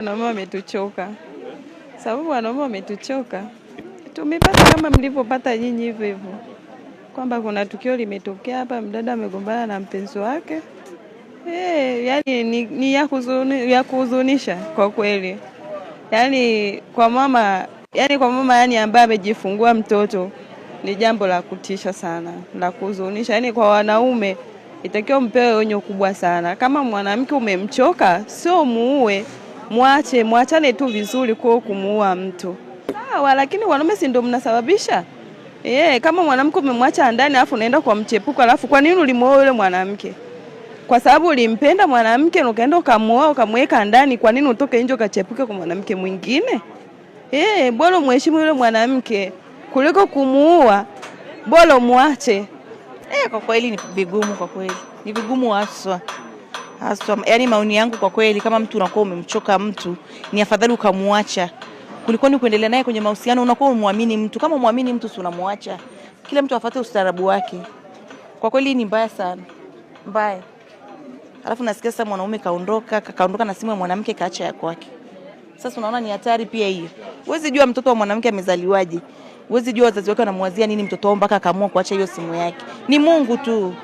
Wanaume wametuchoka. Sababu wanaume wametuchoka. Tumepata kama mlivyopata nyinyi hivyo hivyo. Kwamba kuna tukio limetokea hapa, mdada amegombana na mpenzi wake. Yani ni ya kuhuzunisha kwa kweli. Yani kwa mama ambaye amejifungua mtoto ni jambo la kutisha sana, la kuhuzunisha. Yani kwa wanaume itakiwa mpewe onyo kubwa sana. Kama mwanamke umemchoka, sio muue. Muachane tu vizuri kwa kumuua mtu. Sawa, lakini wanaume si ndio mnasababisha? Kama mwanamke umemwacha ndani alafu unaenda kwa mchepuko, alafu kwa nini ulimuoa yule mwanamke? Kwa sababu ulimpenda mwanamke na ukaenda ukamuoa ukamweka ndani, kwa nini utoke nje ukachepuke kwa mwanamke mwingine? Bora muheshimu yule mwanamke kuliko kumuua, bora muache. Kwa kweli ni vigumu, kwa kweli ni vigumu haswa. Yaani maoni yangu kwa kweli, kama mtu unakuwa umemchoka mtu, ni afadhali ukamuacha kuliko ni kuendelea naye kwenye mahusiano. Unakuwa umwamini mtu, kama muamini mtu si unamuacha. Kila mtu afuate ustaarabu wake. Kwa kweli ni mbaya sana, mbaya. Alafu nasikia sasa mwanaume kaondoka na simu ya mwanamke kaacha ya kwake. Sasa unaona ni hatari pia hiyo. Huwezi jua mtoto wa mwanamke amezaliwaje. Huwezi jua wazazi wake wanamwazia nini mtoto wao mpaka akaamua kuacha hiyo simu yake. Ni Mungu tu.